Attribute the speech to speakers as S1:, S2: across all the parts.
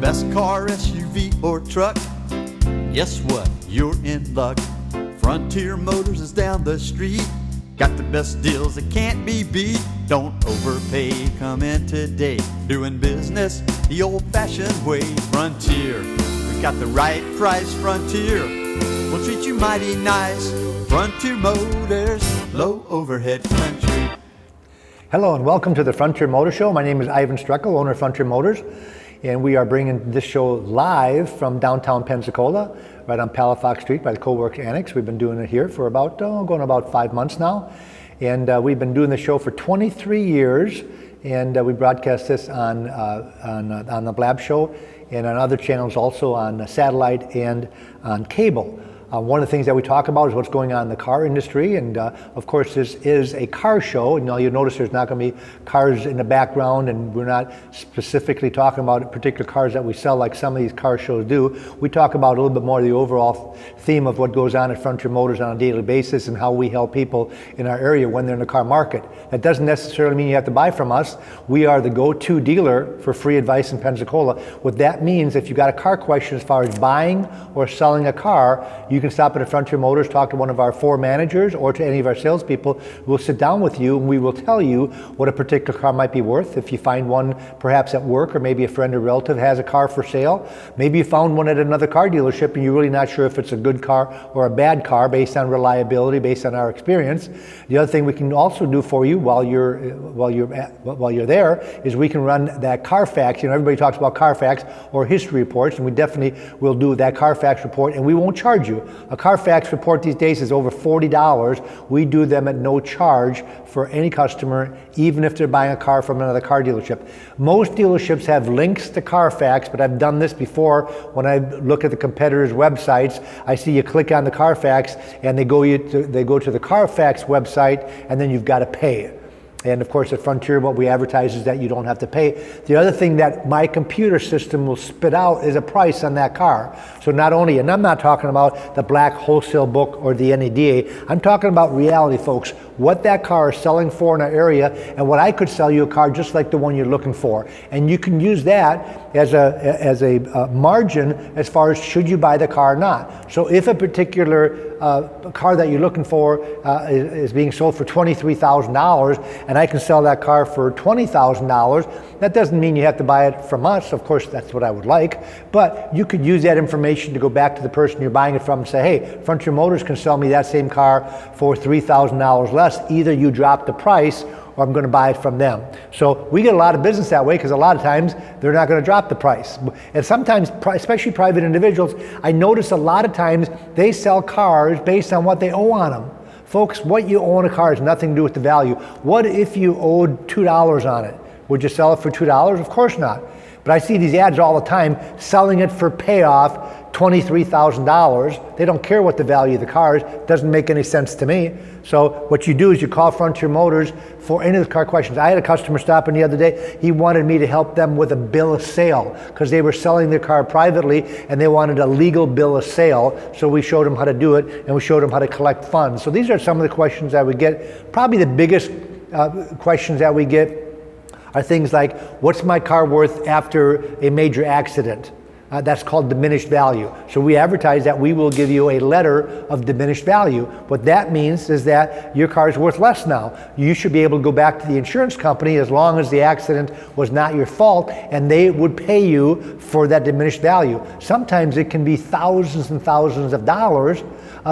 S1: best car, SUV, or truck, guess what? You're in luck. Frontier Motors is down the street. Got the best deals that can't be beat. Don't overpay, come in today. Doing business the old-fashioned way. Frontier, we got the right price. Frontier, we'll treat you mighty nice. Frontier Motors, low overhead country.
S2: Hello and welcome to the Frontier Motor Show. My name is Iven Streckel, owner of Frontier Motors, and we are bringing this show live from downtown Pensacola, right on Palafox Street by the Co-work Annex. We've been doing it here for about 5 months now, and we've been doing the show for 23 years, and we broadcast this on the Blab Show and on other channels, also on satellite and on cable. One of the things that we talk about is what's going on in the car industry, and of course this is a car show. You'll notice there's not going to be cars in the background, and we're not specifically talking about particular cars that we sell like some of these car shows do. We talk about a little bit more of the overall theme of what goes on at Frontier Motors on a daily basis and how we help people in our area when they're in the car market. That doesn't necessarily mean you have to buy from us. We are the go-to dealer for free advice in Pensacola. What that means, if you've got a car question as far as buying or selling a car, you can stop at Frontier Motors, talk to one of our 4 managers or to any of our salespeople. We'll sit down with you and we will tell you what a particular car might be worth. If you find one perhaps at work, or maybe a friend or relative has a car for sale, maybe you found one at another car dealership and you're really not sure if it's a good car or a bad car based on reliability, based on our experience. The other thing we can also do for you while you're there is we can run that Carfax. Everybody talks about Carfax or history reports, and we definitely will do that Carfax report, and we won't charge you. A Carfax report these days is over $40. We do them at no charge for any customer, even if they're buying a car from another car dealership. Most dealerships have links to Carfax, but I've done this before. When I look at the competitors' websites, I see you click on the Carfax and they go to the Carfax website, and then you've got to pay. And of course at Frontier, what we advertise is that you don't have to pay. The other thing that my computer system will spit out is a price on that car. So not only, and I'm not talking about the black wholesale book or the NADA, I'm talking about reality, folks, what that car is selling for in our area, and what I could sell you a car just like the one you're looking for. And you can use that as a margin as far as should you buy the car or not. So if a particular car that you're looking for is being sold for $23,000, and I can sell that car for $20,000, that doesn't mean you have to buy it from us. Of course, that's what I would like, but you could use that information to go back to the person you're buying it from and say, hey, Frontier Motors can sell me that same car for $3,000 less. Either you drop the price or I'm going to buy it from them. So we get a lot of business that way because a lot of times they're not going to drop the price. And sometimes, especially private individuals, I notice a lot of times they sell cars based on what they owe on them. Folks, what you owe on a car has nothing to do with the value. What if you owed $2 on it? Would you sell it for $2? Of course not. But I see these ads all the time selling it for payoff, $23,000. They don't care what the value of the car is. Doesn't make any sense to me. So what you do is you call Frontier Motors for any of the car questions. I had a customer stop in the other day. He wanted me to help them with a bill of sale because they were selling their car privately and they wanted a legal bill of sale. So we showed them how to do it, and we showed them how to collect funds. So these are some of the questions that we get. Probably the biggest questions that we get are things like, what's my car worth after a major accident? That's called diminished value. So we advertise that we will give you a letter of diminished value. What that means is that your car is worth less now. You should be able to go back to the insurance company as long as the accident was not your fault, and they would pay you for that diminished value. Sometimes it can be thousands and thousands of dollars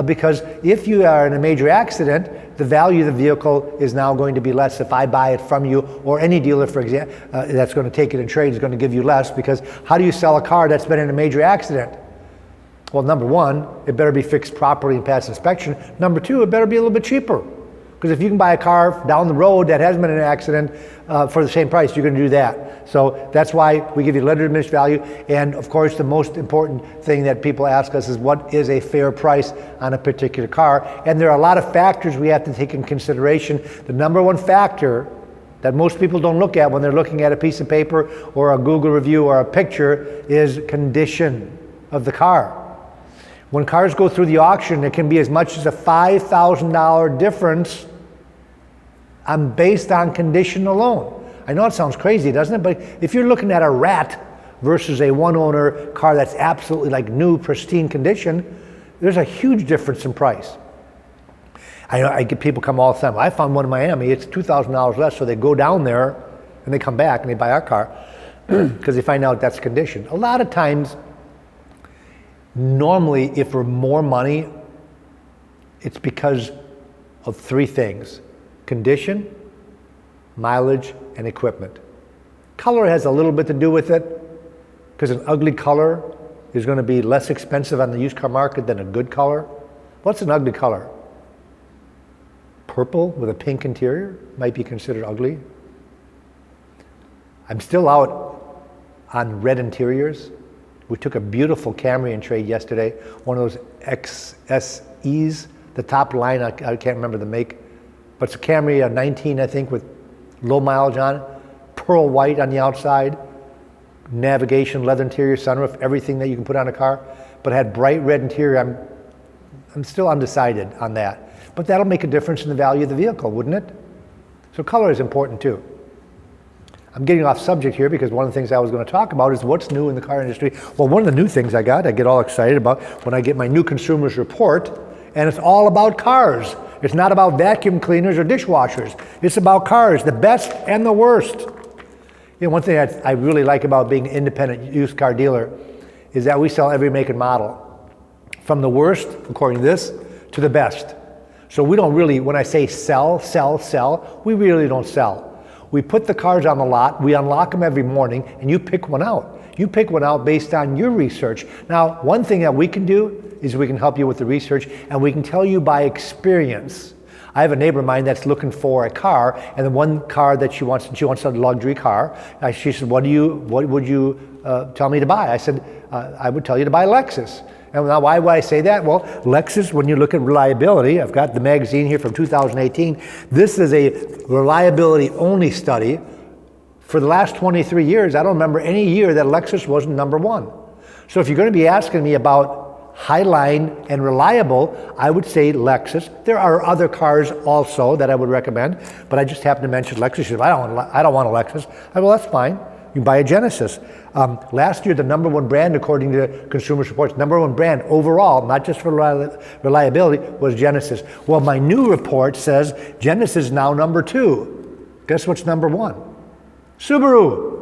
S2: because if you are in a major accident, the value of the vehicle is now going to be less. If I buy it from you, or any dealer, for example, that's going to take it in trade is going to give you less, because how do you sell a car that's been in a major accident? Well, number one, it better be fixed properly and pass inspection. Number two, it better be a little bit cheaper. Because if you can buy a car down the road that hasn't been in an accident for the same price, you're going to do that. So that's why we give you letter of diminished value. And of course, the most important thing that people ask us is, what is a fair price on a particular car? And there are a lot of factors we have to take in consideration. The number one factor that most people don't look at when they're looking at a piece of paper or a Google review or a picture is condition of the car. When cars go through the auction, it can be as much as a $5,000 difference based on condition alone. I know it sounds crazy, doesn't it? But if you're looking at a rat versus a one-owner car that's absolutely like new, pristine condition, there's a huge difference in price. I get people come all the time. I found one in Miami, it's $2,000 less, so they go down there and they come back and they buy our car because they find out that's condition. A lot of times, normally, if we're more money, it's because of three things: condition, mileage, and equipment. Color has a little bit to do with it, because an ugly color is going to be less expensive on the used car market than a good color. What's an ugly color? Purple with a pink interior might be considered ugly. I'm still out on red interiors. We took a beautiful Camry in trade yesterday, one of those XSEs, the top line, I can't remember the make, but it's a Camry, a 19, I think, with low mileage on it, pearl white on the outside, navigation, leather interior, sunroof, everything that you can put on a car, but it had bright red interior. I'm still undecided on that, but that'll make a difference in the value of the vehicle, wouldn't it? So color is important too. I'm getting off subject here because one of the things I was going to talk about is what's new in the car industry. Well, one of the new things I get all excited about when I get my new consumers report, and it's all about cars. It's not about vacuum cleaners or dishwashers. It's about cars, the best and the worst. You know, one thing I really like about being an independent used car dealer is that we sell every make and model, from the worst, according to this, to the best. So we don't really, when I say sell, we really don't sell. We put the cars on the lot, we unlock them every morning, and you pick one out. You pick one out based on your research. Now, one thing that we can do is we can help you with the research, and we can tell you by experience. I have a neighbor of mine that's looking for a car, and the one car that she wants a luxury car. She said, what would you tell me to buy? I said, I would tell you to buy a Lexus. And now why would I say that? Well, Lexus, when you look at reliability, I've got the magazine here from 2018. This is a reliability only study. For the last 23 years, I don't remember any year that Lexus wasn't number one. So if you're going to be asking me about highline and reliable, I would say Lexus. There are other cars also that I would recommend, but I just happen to mention Lexus. She said, I don't want a Lexus. Well, that's fine. You can buy a Genesis. Last year, the number one brand, according to Consumer Reports, number one brand overall, not just for reliability, was Genesis. Well, my new report says Genesis is now number two. Guess what's number one? Subaru.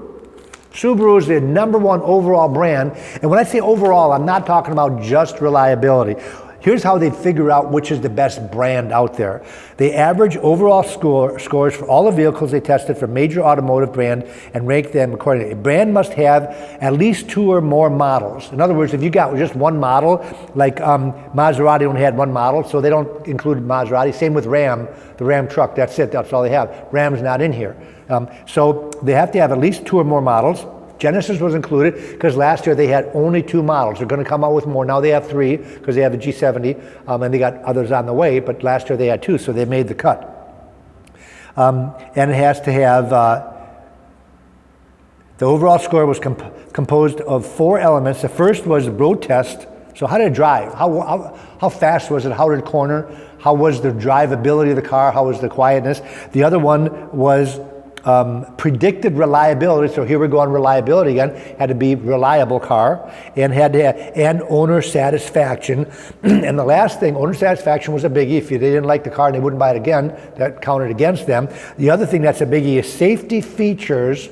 S2: Subaru is the number one overall brand. And when I say overall, I'm not talking about just reliability. Here's how they figure out which is the best brand out there. They average overall scores for all the vehicles they tested for major automotive brand and rank them accordingly. A brand must have at least two or more models. In other words, if you got just one model, like Maserati only had one model, so they don't include Maserati. Same with Ram, the Ram truck, that's it, that's all they have. Ram's not in here. So they have to have at least two or more models. Genesis was included because last year they had only two models. They're going to come out with more. Now they have three because they have a G70 and they got others on the way, but last year they had two, so they made the cut. And it has to have, the overall score was composed of four elements. The first was road test. So how did it drive? How fast was it? How did it corner? How was the drivability of the car? How was the quietness? The other one was predicted reliability. So here we go on reliability again. Had to be reliable car, and had to have, and owner satisfaction. And the last thing, owner satisfaction was a biggie. If they didn't like the car and they wouldn't buy it again, that counted against them. The other thing that's a biggie is safety features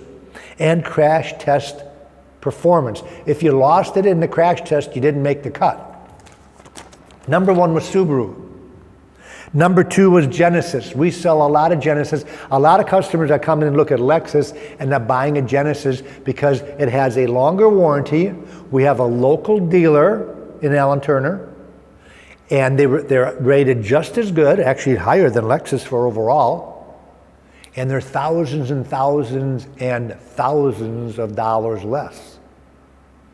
S2: and crash test performance. If you lost it in the crash test, you didn't make the cut. Number one was Subaru. Number two was Genesis. We sell a lot of Genesis. A lot of customers that come in and look at Lexus and they're buying a Genesis because it has a longer warranty. We have a local dealer in Allen Turner, and they're rated just as good, actually higher than Lexus for overall, and they're thousands and thousands and thousands of dollars less.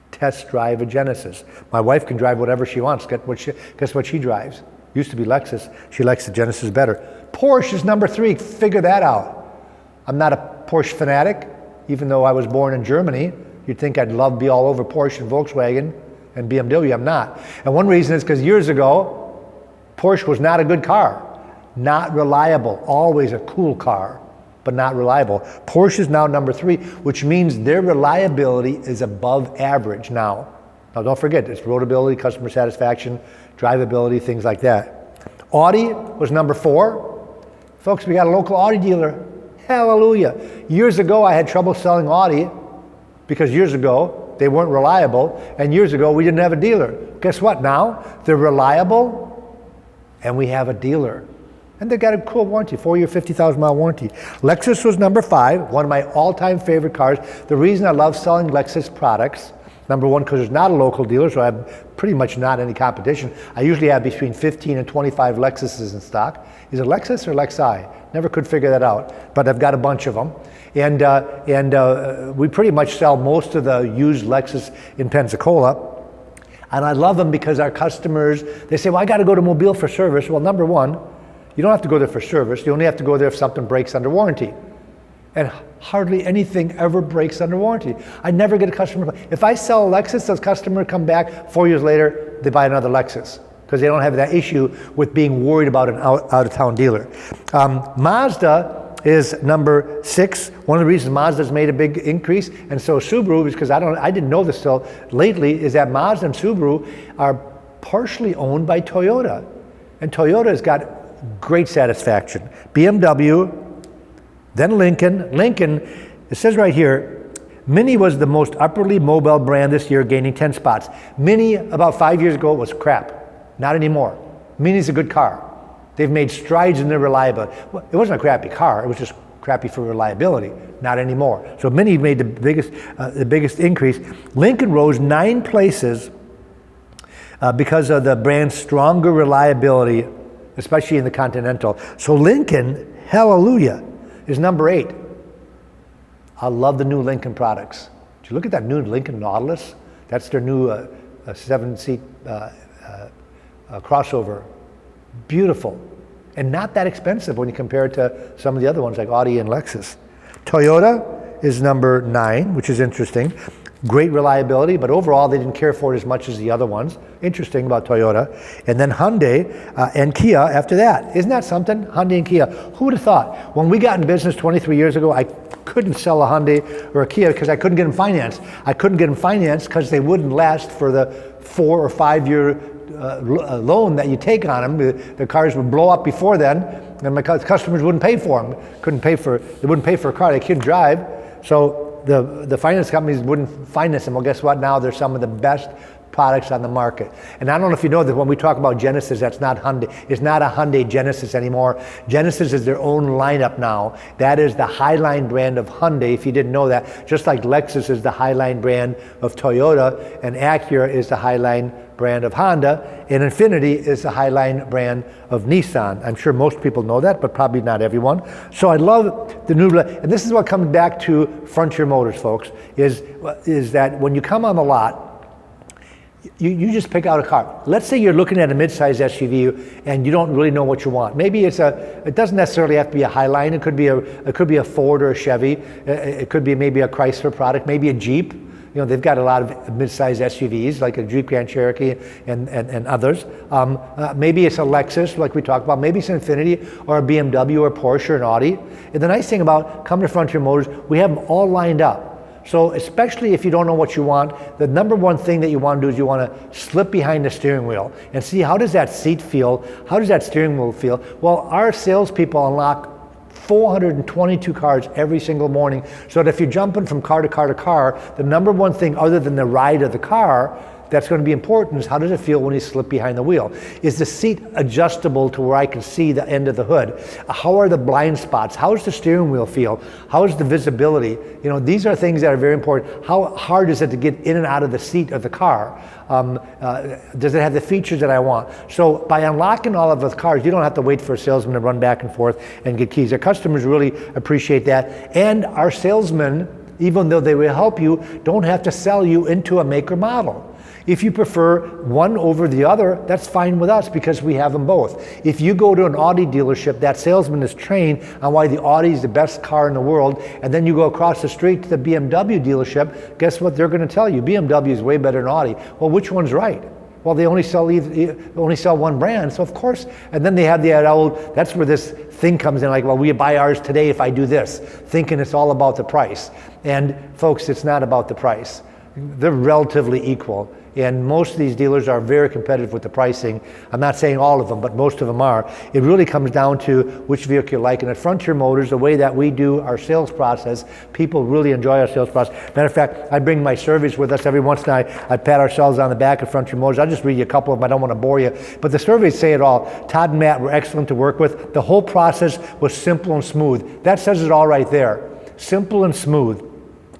S2: Test drive a Genesis. My wife can drive whatever she wants. Guess what she drives? Used to be Lexus. She likes the Genesis better. Porsche is number three. Figure that out. I'm not a Porsche fanatic, even though I was born in Germany. You'd think I'd love to be all over Porsche and Volkswagen and BMW. I'm not. And one reason is because years ago, Porsche was not a good car. Not reliable. Always a cool car. but not reliable. Porsche is now number 3, which means their reliability is above average now. Now don't forget, it's roadability, customer satisfaction, drivability, things like that. Audi was number 4. Folks, we got a local Audi dealer. Hallelujah. Years ago, I had trouble selling Audi because years ago, they weren't reliable, and years ago, we didn't have a dealer. Guess what? Now, they're reliable, and we have a dealer. And they've got a cool warranty, 4-year, 50,000-mile warranty. Lexus was number 5, one of my all-time favorite cars. The reason I love selling Lexus products, number 1, because there's not a local dealer, so I have pretty much not any competition. I usually have between 15 and 25 Lexuses in stock. Is it Lexus or Lexi? Never could figure that out, but I've got a bunch of them. And we pretty much sell most of the used Lexus in Pensacola. And I love them because our customers, they say, well, I got to go to Mobile for service. Well, number 1, you don't have to go there for service. You only have to go there if something breaks under warranty. And hardly anything ever breaks under warranty. I never get a customer. If I sell a Lexus, those customers come back 4 years later, they buy another Lexus because they don't have that issue with being worried about an out-of-town dealer. Mazda is number 6. One of the reasons Mazda's made a big increase, and so Subaru, because I didn't know this till lately, is that Mazda and Subaru are partially owned by Toyota. And Toyota's got great satisfaction. BMW, then Lincoln. Lincoln, it says right here, Mini was the most upwardly mobile brand this year, gaining 10 spots. Mini, about 5 years ago, was crap. Not anymore. Mini's a good car. They've made strides in their reliability. Well, it wasn't a crappy car, it was just crappy for reliability. Not anymore. So Mini made the biggest increase. Lincoln rose 9 places because of the brand's stronger reliability, especially in the Continental. So Lincoln, hallelujah, is number 8. I love the new Lincoln products. Did you look at that new Lincoln Nautilus? That's their new 7-seat crossover. Beautiful. And not that expensive when you compare it to some of the other ones like Audi and Lexus. Toyota is number 9, which is interesting. Great reliability, but overall they didn't care for it as much as the other ones. Interesting about Toyota. And then Hyundai and Kia after that. Isn't that something? Hyundai and Kia. Who would have thought? When we got in business 23 years ago, I couldn't sell a Hyundai or a Kia because I couldn't get them financed. I couldn't get them financed because they wouldn't last for the 4 or 5 year loan that you take on them. The cars would blow up before then, and my customers wouldn't pay for them. They wouldn't pay for a car they couldn't drive. So the finance companies wouldn't finance them. Well, guess what? Now they're some of the best products on the market. And I don't know if you know that when we talk about Genesis, that's not Hyundai. It's not a Hyundai Genesis anymore. Genesis is their own lineup now. That is the Highline brand of Hyundai, if you didn't know that. Just like Lexus is the Highline brand of Toyota, and Acura is the Highline brand of Honda, and Infiniti is the Highline brand of Nissan. I'm sure most people know that, but probably not everyone. So I love the new, and this is what comes back to Frontier Motors, folks, is that when you come on the lot, you just pick out a car. Let's say you're looking at a mid-size SUV and you don't really know what you want. Maybe it doesn't necessarily have to be a Highline. It could be a Ford or a Chevy. It could be maybe a Chrysler product, maybe a Jeep. You know, they've got a lot of mid-size SUVs like a Jeep Grand Cherokee and others. Maybe it's a Lexus like we talked about. Maybe it's an Infiniti or a BMW or a Porsche or an Audi. And the nice thing about coming to Frontier Motors, we have them all lined up. So especially if you don't know what you want, the number one thing that you want to do is you want to slip behind the steering wheel and see how does that seat feel, how does that steering wheel feel. Well, our salespeople unlock 422 cars every single morning, so that if you're jumping from car to car to car, the number one thing other than the ride of the car that's going to be important is how does it feel when you slip behind the wheel? Is the seat adjustable to where I can see the end of the hood? How are the blind spots? How does the steering wheel feel? How is the visibility? You know, these are things that are very important. How hard is it to get in and out of the seat of the car? Does it have the features that I want? So by unlocking all of those cars, you don't have to wait for a salesman to run back and forth and get keys. Our customers really appreciate that. And our salesmen, even though they will help you, don't have to sell you into a make or model. If you prefer one over the other, that's fine with us because we have them both. If you go to an Audi dealership, that salesman is trained on why the Audi is the best car in the world, and then you go across the street to the BMW dealership, guess what they're going to tell you? BMW is way better than Audi. Well, which one's right? Well, they only sell one brand, so of course. And then they have that's where this thing comes in, like, well, we buy ours today if I do this, thinking it's all about the price. And folks, it's not about the price. They're relatively equal. And most of these dealers are very competitive with the pricing. I'm not saying all of them, but most of them are. It really comes down to which vehicle you like. And at Frontier Motors, the way that we do our sales process, people really enjoy our sales process. Matter of fact, I bring my surveys with us every once in a while. I pat ourselves on the back at Frontier Motors. I'll just read you a couple of them. I don't want to bore you. But the surveys say it all. Todd and Matt were excellent to work with. The whole process was simple and smooth. That says it all right there. Simple and smooth.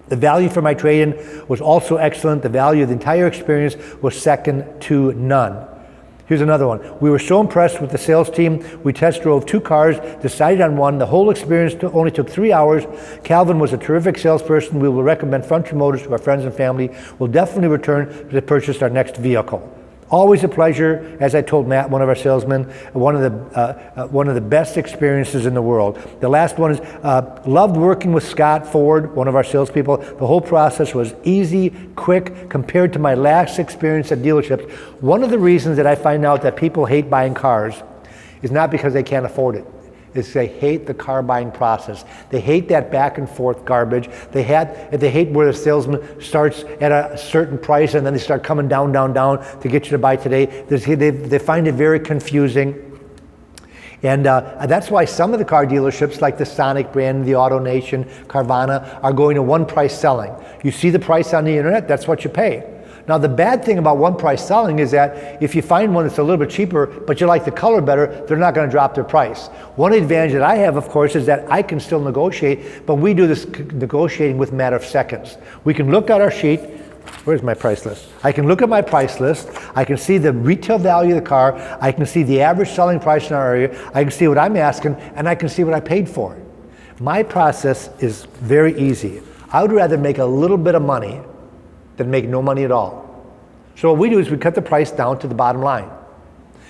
S2: The value for my trade-in was also excellent. The value of the entire experience was second to none. Here's another one. We were so impressed with the sales team. We test drove 2 cars, decided on one. The whole experience only took 3 hours. Calvin was a terrific salesperson. We will recommend Frontier Motors to our friends and family. We'll definitely return to purchase our next vehicle. Always a pleasure, as I told Matt, one of our salesmen, one of the best experiences in the world. The last one is, loved working with Scott Ford, one of our salespeople. The whole process was easy, quick, compared to my last experience at dealerships. One of the reasons that I find out that people hate buying cars is not because they can't afford it. Is they hate the car buying process. They hate that back and forth garbage. They hate where the salesman starts at a certain price and then they start coming down to get you to buy today. They find it very confusing. And that's why some of the car dealerships like the Sonic brand, the Auto Nation, Carvana are going to one price selling. You see the price on the internet, that's what you pay. Now the bad thing about one price selling is that if you find one that's a little bit cheaper, but you like the color better, they're not going to drop their price. One advantage that I have, of course, is that I can still negotiate, but we do this negotiating with a matter of seconds. We can look at our sheet. Where's my price list? I can look at my price list. I can see the retail value of the car. I can see the average selling price in our area. I can see what I'm asking, and I can see what I paid for it. My process is very easy. I would rather make a little bit of money than make no money at all. So what we do is we cut the price down to the bottom line.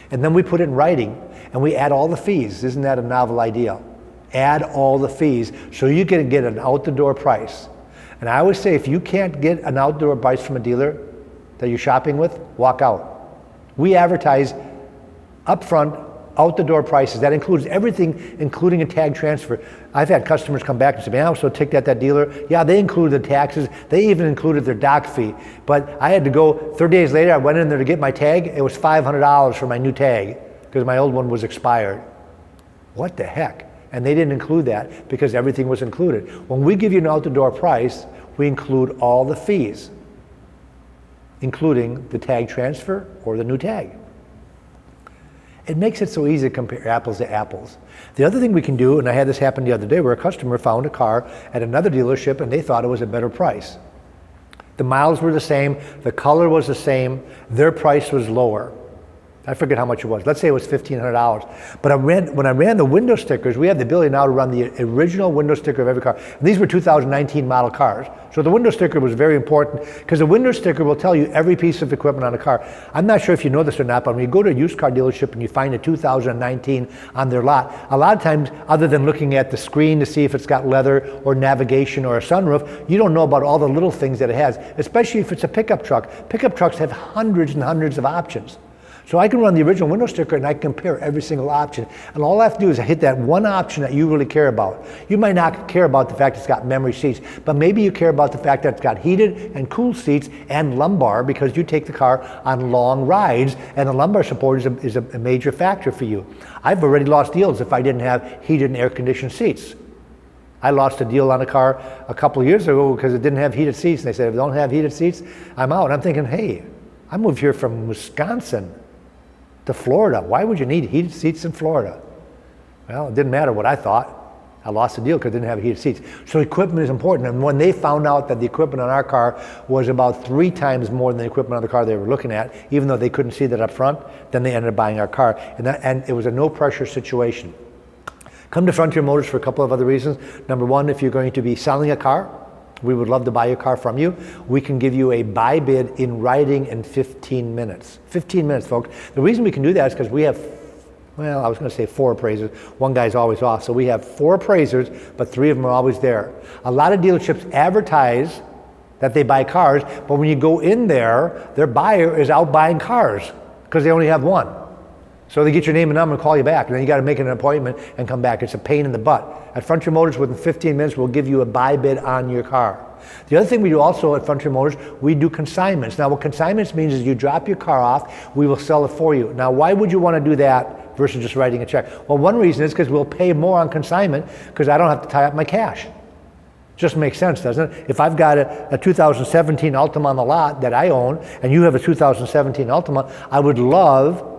S2: And then we put it in writing and we add all the fees. Isn't that a novel idea? Add all the fees so you can get an out-the-door price. And I always say if you can't get an out-the-door price from a dealer that you're shopping with, walk out. We advertise upfront out-the-door prices. That includes everything, including a tag transfer. I've had customers come back and say, man, I was so ticked at that dealer. Yeah, they included the taxes. They even included their dock fee. But I had to go, 30 days later, I went in there to get my tag. It was $500 for my new tag because my old one was expired. What the heck? And they didn't include that because everything was included. When we give you an out-the-door price, we include all the fees, including the tag transfer or the new tag. It makes it so easy to compare apples to apples. The other thing we can do, and I had this happen the other day, where a customer found a car at another dealership and they thought it was a better price. The miles were the same, the color was the same, their price was lower. I forget how much it was. Let's say it was $1,500. But when I ran the window stickers, we have the ability now to run the original window sticker of every car. And these were 2019 model cars. So the window sticker was very important because the window sticker will tell you every piece of equipment on a car. I'm not sure if you know this or not, but when you go to a used car dealership and you find a 2019 on their lot, a lot of times, other than looking at the screen to see if it's got leather or navigation or a sunroof, you don't know about all the little things that it has, especially if it's a pickup truck. Pickup trucks have hundreds and hundreds of options. So I can run the original window sticker and I can compare every single option. And all I have to do is hit that one option that you really care about. You might not care about the fact it's got memory seats, but maybe you care about the fact that it's got heated and cooled seats and lumbar because you take the car on long rides and the lumbar support is a major factor for you. I've already lost deals if I didn't have heated and air conditioned seats. I lost a deal on a car a couple of years ago because it didn't have heated seats. And they said, if it don't have heated seats, I'm out. And I'm thinking, hey, I moved here from Wisconsin to Florida. Why would you need heated seats in Florida? Well, it didn't matter what I thought. I lost the deal because it didn't have heated seats. So equipment is important. And when they found out that the equipment on our car was about 3 times more than the equipment on the car they were looking at, even though they couldn't see that up front, then they ended up buying our car. And it was a no pressure situation. Come to Frontier Motors for a couple of other reasons. Number one, if you're going to be selling a car, we would love to buy your car from you. We can give you a buy bid in writing in 15 minutes. 15 minutes, folks. The reason we can do that is because we have, well, I was going to say 4 appraisers. One guy's always off. So we have 4 appraisers, but 3 of them are always there. A lot of dealerships advertise that they buy cars, but when you go in there, their buyer is out buying cars because they only have one. So they get your name and number and call you back, and then you got to make an appointment and come back. It's a pain in the butt. At Frontier Motors, within 15 minutes, we'll give you a buy bid on your car. The other thing we do also at Frontier Motors, we do consignments. Now what consignments means is you drop your car off, we will sell it for you. Now why would you want to do that versus just writing a check? Well, one reason is because we'll pay more on consignment because I don't have to tie up my cash. Just makes sense, doesn't it? If I've got a 2017 Altima on the lot that I own, and you have a 2017 Altima, I would love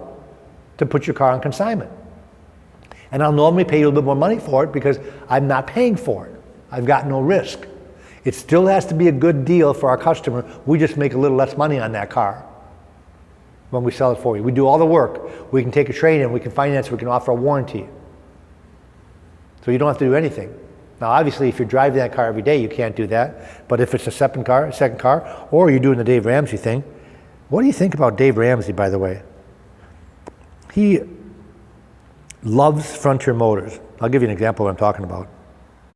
S2: to put your car on consignment. And I'll normally pay you a little bit more money for it because I'm not paying for it. I've got no risk. It still has to be a good deal for our customer. We just make a little less money on that car when we sell it for you. We do all the work. We can take a trade-in, we can finance, we can offer a warranty. So you don't have to do anything. Now obviously if you're driving that car every day, you can't do that. But if it's a second car, or you're doing the Dave Ramsey thing. What do you think about Dave Ramsey, by the way? He loves Frontier Motors. I'll give you an example of what I'm talking about.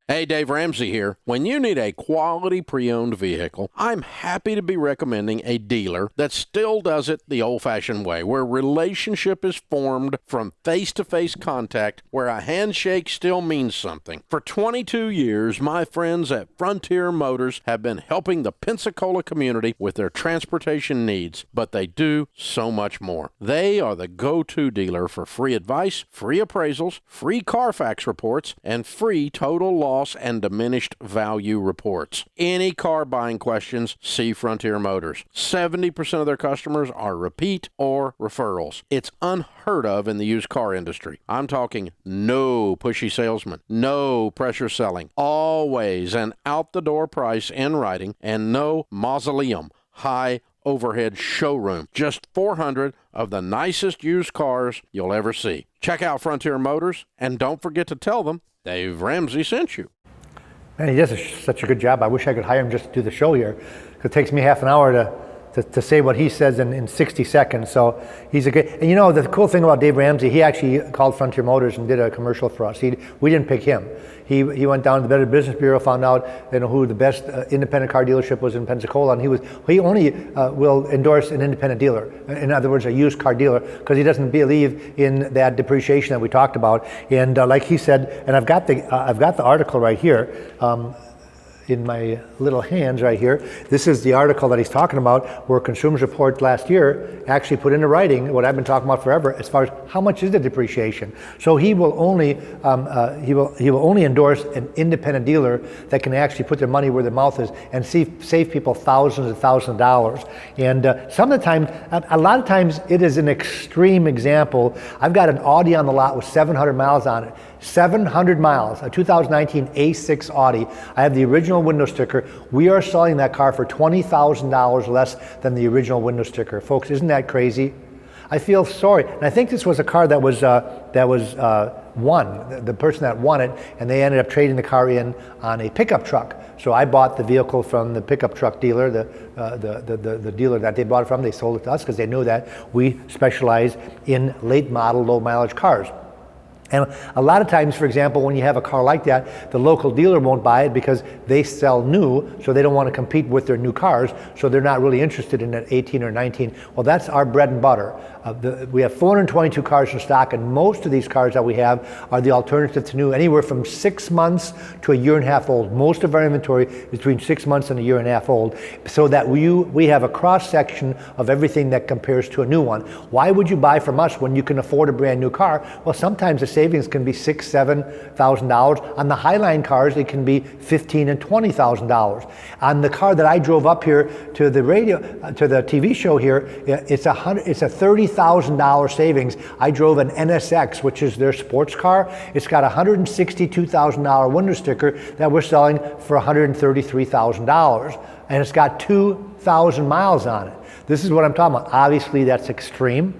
S3: Hey, Dave Ramsey here. When you need a quality pre-owned vehicle, I'm happy to be recommending a dealer that still does it the old-fashioned way, where relationship is formed from face-to-face contact, where a handshake still means something. For 22 years, my friends at Frontier Motors have been helping the Pensacola community with their transportation needs, but they do so much more. They are the go-to dealer for free advice, free appraisals, free Carfax reports, and free total loss and diminished value reports. Any car buying questions, see Frontier Motors. 70% of their customers are repeat or referrals. It's unheard of in the used car industry. I'm talking no pushy salesman, no pressure selling, always an out-the-door price in writing, and no mausoleum, high overhead showroom. Just 400 of the nicest used cars you'll ever see. Check out Frontier Motors, and don't forget to tell them Dave Ramsey sent you.
S2: Man, he does such a good job. I wish I could hire him just to do the show here. It takes me half an hour to say what he says in 60 seconds. So he's a good, and you know, the cool thing about Dave Ramsey, he actually called Frontier Motors and did a commercial for us. We didn't pick him. He went down to the Better Business Bureau, found out who the best independent car dealership was in Pensacola, and he only will endorse an independent dealer. In other words, a used car dealer, because he doesn't believe in that depreciation that we talked about. And like he said, and I've got the article right here. In my little hands right here. This is the article that he's talking about where Consumers Report last year actually put into writing what I've been talking about forever as far as how much is the depreciation. So he will only endorse an independent dealer that can actually put their money where their mouth is and save people thousands and thousands of dollars. And some of the time, a lot of times it is an extreme example. I've got an Audi on the lot with 700 miles on it. 700 miles, a 2019 A6 Audi. I have the original window sticker. We are selling that car for $20,000 less than the original window sticker. Folks, isn't that crazy? I feel sorry. And I think this was a car that was won, the person that won it, and they ended up trading the car in on a pickup truck. So I bought the vehicle from the pickup truck dealer, the dealer that they bought it from. They sold it to us because they knew that we specialize in late model, low mileage cars. And a lot of times, for example, when you have a car like that, the local dealer won't buy it because they sell new, so they don't want to compete with their new cars, so they're not really interested in that 18 or 19. Well, that's our bread and butter. We have 422 cars in stock, and most of these cars that we have are the alternative to new, anywhere from 6 months to a year and a half old. Most of our inventory is between 6 months and a year and a half old, so that we have a cross-section of everything that compares to a new one. Why would you buy from us when you can afford a brand new car? Well, sometimes the savings can be $6,000, $7,000. On the Highline cars, it can be $15,000 and $20,000. On the car that I drove up here to the TV show here, it's a $30,000 savings. I drove an NSX, which is their sports car. It's got a $162,000 window sticker that we're selling for $133,000, and it's got 2,000 miles on it. This is what I'm talking about. Obviously, that's extreme.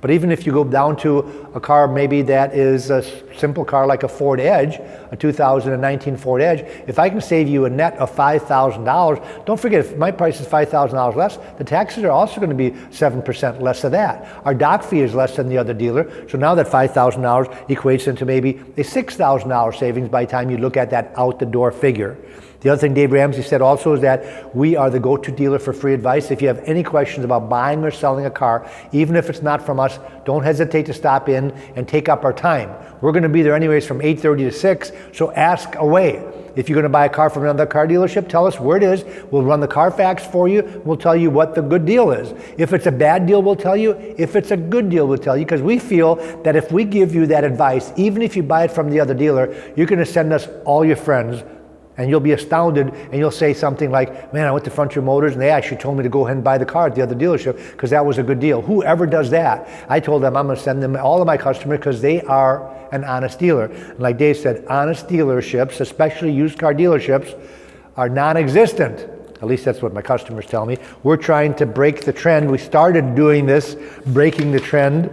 S2: But even if you go down to a car maybe that is a simple car like a Ford Edge, a 2019 Ford Edge, if I can save you a net of $5,000, don't forget, if my price is $5,000 less, the taxes are also going to be 7% less of that. Our dock fee is less than the other dealer, so now that $5,000 equates into maybe a $6,000 savings by the time you look at that out-the-door figure. The other thing Dave Ramsey said also is that we are the go-to dealer for free advice. If you have any questions about buying or selling a car, even if it's not from us, don't hesitate to stop in and take up our time. We're going to be there anyways from 8:30 to 6, so ask away. If you're going to buy a car from another car dealership, tell us where it is. We'll run the Carfax for you. We'll tell you what the good deal is. If it's a bad deal, we'll tell you. If it's a good deal, we'll tell you, because we feel that if we give you that advice, even if you buy it from the other dealer, you're going to send us all your friends, and you'll be astounded, and you'll say something like, man, I went to Frontier Motors and they actually told me to go ahead and buy the car at the other dealership because that was a good deal. Whoever does that, I told them I'm going to send them all of my customers because they are an honest dealer. And like Dave said, honest dealerships, especially used car dealerships, are non-existent. At least that's what my customers tell me. We're trying to break the trend. We started doing this, breaking the trend,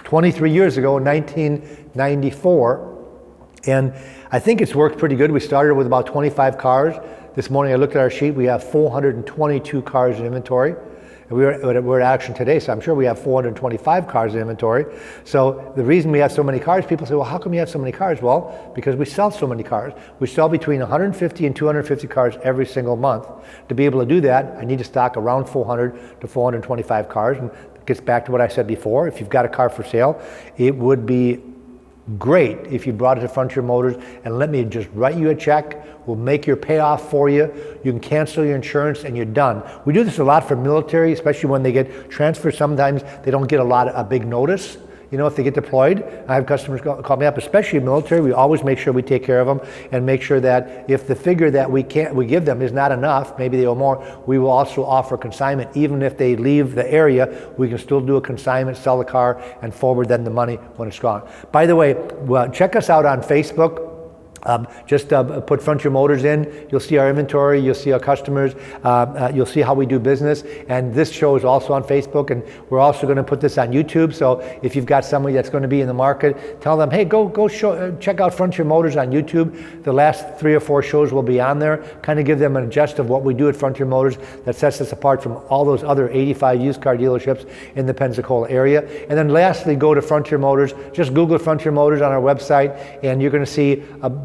S2: 23 years ago in 1994. And I think it's worked pretty good. We started with about 25 cars. This morning I looked at our sheet, we have 422 cars in inventory. And we're at auction today, so I'm sure we have 425 cars in inventory. So the reason we have so many cars, people say, well, how come you have so many cars? Well, because we sell so many cars. We sell between 150 and 250 cars every single month. To be able to do that, I need to stock around 400 to 425 cars. And it gets back to what I said before. If you've got a car for sale, it would be great if you brought it to Frontier Motors and let me just write you a check. We'll make your payoff for you. You can cancel your insurance and you're done. We do this a lot for military, especially when they get transferred. Sometimes they don't get a big notice. You know, if they get deployed, I have customers call me up, especially military. We always make sure we take care of them and make sure that if the figure that we give them is not enough, maybe they owe more, we will also offer consignment. Even if they leave the area, we can still do a consignment, sell the car, and forward them the money when it's gone. By the way, check us out on Facebook. Just put Frontier Motors in, you'll see our inventory, you'll see our customers, you'll see how we do business, and this show is also on Facebook, and we're also going to put this on YouTube. So if you've got somebody that's going to be in the market, tell them, hey, go check out Frontier Motors on YouTube. The last 3 or 4 shows will be on there, kind of give them a gist of what we do at Frontier Motors that sets us apart from all those other 85 used car dealerships in the Pensacola area. And then lastly, go to Frontier Motors, just Google Frontier Motors on our website, and you're going to see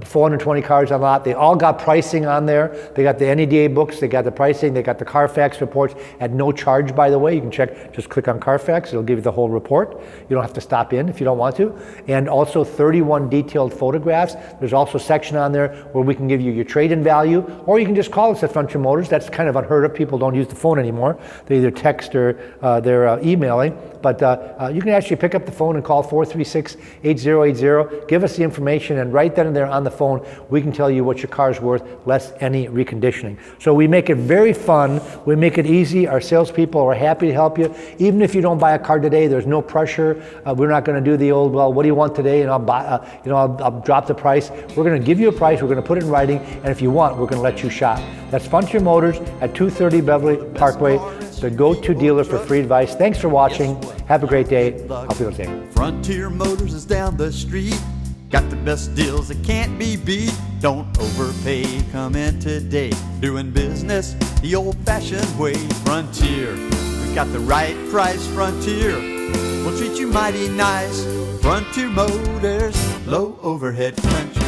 S2: 420 cars on lot. They all got pricing on there. They got the NEDA books, they got the pricing, they got the Carfax reports at no charge, by the way. You can check, just click on Carfax, it'll give you the whole report. You don't have to stop in if you don't want to. And also 31 detailed photographs. There's also a section on there where we can give you your trade-in value, or you can just call us at Frontier Motors. That's kind of unheard of. People don't use the phone anymore. They either text or they're emailing. But you can actually pick up the phone and call 436-8080. Give us the information, and right then and there on the phone, we can tell you what your car's worth, less any reconditioning. So we make it very fun. We make it easy. Our salespeople are happy to help you. Even if you don't buy a car today, there's no pressure. We're not going to do the old, well, what do you want today? And I'll buy, I'll drop the price. We're going to give you a price. We're going to put it in writing, and if you want, we're going to let you shop. That's Frontier Motors at 230 Beverly Parkway, the go-to dealer for free advice. Thanks for watching. Have a great day. I'll feel the same.
S1: Frontier Motors is down the street. Got the best deals that can't be beat. Don't overpay, come in today. Doing business the old-fashioned way. Frontier, we got the right price. Frontier, we'll treat you mighty nice. Frontier Motors, low overhead country.